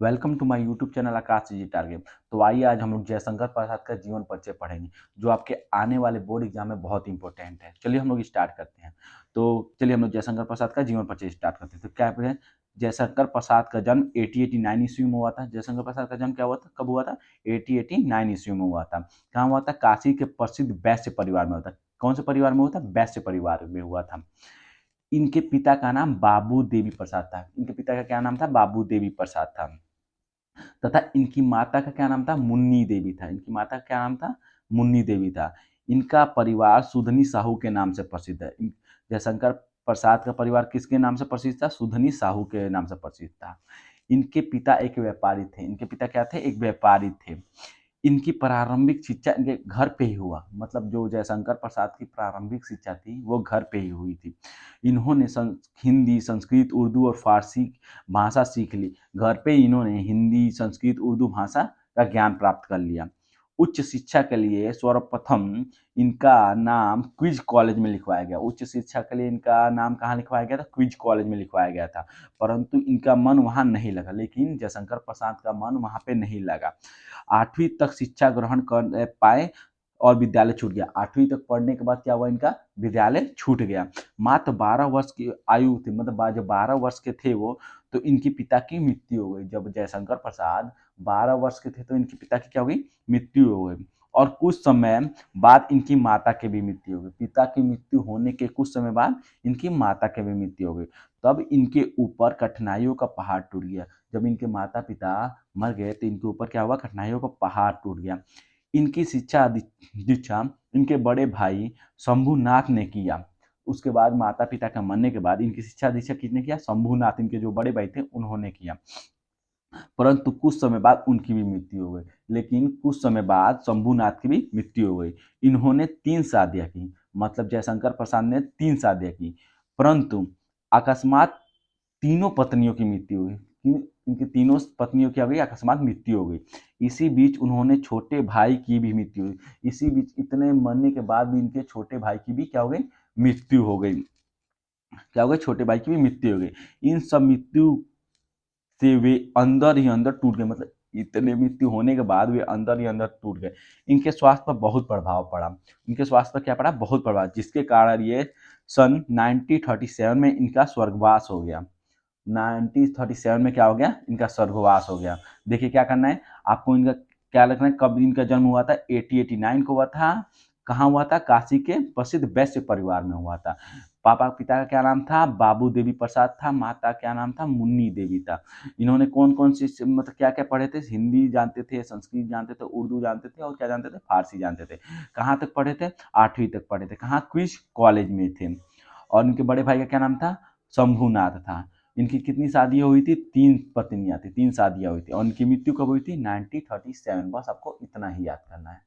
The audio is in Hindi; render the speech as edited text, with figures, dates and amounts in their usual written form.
Welcome to my YouTube channel Aakash ji target. तो आइए आज हम लोग जयशंकर प्रसाद का जीवन परिचय पढ़ेंगे, जो आपके आने वाले बोर्ड एग्जाम में बहुत इंपॉर्टेंट है। चलिए हम लोग स्टार्ट करते हैं। तो चलिए हम लोग जयशंकर प्रसाद का जीवन परिचय स्टार्ट करते हैं। तो क्या है, जयशंकर प्रसाद का जन्म 1889 ईस्वी में हुआ था। जयशंकर प्रसाद का जन्म क्या हुआ था, कब हुआ था? 1889 ईस्वी में हुआ था। कहाँ हुआ था? काशी के प्रसिद्ध वैश्य परिवार में हुआ था। कौन से परिवार में हुआ था? वैश्य परिवार में हुआ था। इनके पिता का नाम बाबू देवी प्रसाद था। इनके पिता का क्या नाम था? बाबू देवी प्रसाद था। तथा इनकी माता का क्या नाम था? मुन्नी देवी था। इनकी माता का क्या नाम था? मुन्नी देवी था। इनका परिवार सुधनी साहू के नाम से प्रसिद्ध है। जयशंकर प्रसाद का परिवार किसके नाम से प्रसिद्ध था? सुधनी साहू के नाम से प्रसिद्ध था। इनके पिता एक व्यापारी थे। इनके पिता क्या थे? एक व्यापारी थे। इनकी प्रारंभिक शिक्षा इनके घर पे ही हुआ। मतलब जो जयशंकर प्रसाद की प्रारंभिक शिक्षा थी वो घर पे ही हुई थी। इन्होंने हिंदी, संस्कृत, उर्दू और फारसी भाषा सीख ली। घर पे इन्होंने हिंदी, संस्कृत, उर्दू भाषा का ज्ञान प्राप्त कर लिया। उच्च शिक्षा के लिए सर्वप्रथम इनका नाम क्विज कॉलेज में लिखवाया गया। उच्च शिक्षा के लिए इनका नाम कहाँ लिखवाया गया था? क्विज कॉलेज में लिखवाया गया था। परंतु इनका मन वहाँ नहीं लगा। लेकिन जयशंकर प्रसाद का मन वहाँ पे नहीं लगा। 8वीं तक शिक्षा ग्रहण कर पाए और विद्यालय छूट गया। 8वीं तक पढ़ने के बाद क्या हुआ? इनका विद्यालय छूट गया। मात्र 12 वर्ष की आयु थी, मतलब जब 12 वर्ष के थे वो, तो इनके पिता की मृत्यु हो गई। जब जयशंकर प्रसाद 12 वर्ष के थे तो इनके पिता की क्या हो गई? मृत्यु हो गई। और कुछ समय बाद इनकी माता की भी मृत्यु हो गई। पिता की मृत्यु होने के कुछ समय बाद इनकी माता की भी मृत्यु हो गई। तब इनके ऊपर कठिनाइयों का पहाड़ टूट गया। जब इनके माता पिता मर गए तो इनके ऊपर क्या हुआ? कठिनाइयों का पहाड़ टूट गया। इनकी शिक्षा दीक्षा इनके बड़े भाई शंभुनाथ ने किया। उसके बाद माता पिता का मरने के बाद इनकी शिक्षा दीक्षा किसने किया? शंभुनाथ, इनके जो बड़े भाई थे उन्होंने किया। परंतु कुछ समय बाद उनकी भी मृत्यु हो गई। लेकिन कुछ समय बाद शंभुनाथ की भी मृत्यु हो गई। इन्होंने 3 शादियां की। मतलब जयशंकर प्रसाद ने 3 शादियां की। परंतु अकस्मात तीनों पत्नियों की मृत्यु हुई। इनकी तीनों पत्नियों की हो गई अकस्मात मृत्यु हो गई। इसी बीच उन्होंने छोटे भाई की भी मृत्यु हुई। इसी बीच इतने मरने के बाद भी इनके छोटे भाई की भी क्या हो गई? मृत्यु हो गई। क्या हो गई? छोटे भाई की भी मृत्यु हो गई। इन सब मृत्यु से वे अंदर ही अंदर टूट गए। मतलब इतने मृत्यु होने के बाद वे अंदर ही अंदर टूट गए। इनके स्वास्थ्य पर बहुत प्रभाव पड़ा। इनके स्वास्थ्य पर क्या पड़ा? बहुत प्रभाव, जिसके कारण ये सन 1937 में इनका स्वर्गवास हो गया। 1937 में क्या हो गया? इनका स्वर्गवास हो गया। देखिए क्या करना है आपको, इनका क्या लिखना है, कब इनका जन्म हुआ था? 1889 को हुआ था। कहाँ हुआ था? काशी के प्रसिद्ध वैश्य परिवार में हुआ था। पापा पिता का क्या नाम था? बाबू देवी प्रसाद था। माता क्या नाम था? मुन्नी देवी था। इन्होंने कौन कौन सी मतलब क्या क्या पढ़े थे? हिंदी जानते थे, संस्कृत जानते थे, उर्दू जानते थे और क्या जानते थे? फारसी जानते थे। कहाँ तक पढ़े थे? 8वीं तक पढ़े थे। कहाँ? क्विज कॉलेज में थे। और इनके बड़े भाई का क्या नाम था? शंभुनाथ था। इनकी कितनी शादियां हुई थी? 3 पत्नियां थी, 3 शादियां हुई थी। और इनकी मृत्यु कब हुई थी? 1937। बस आपको इतना ही याद करना है।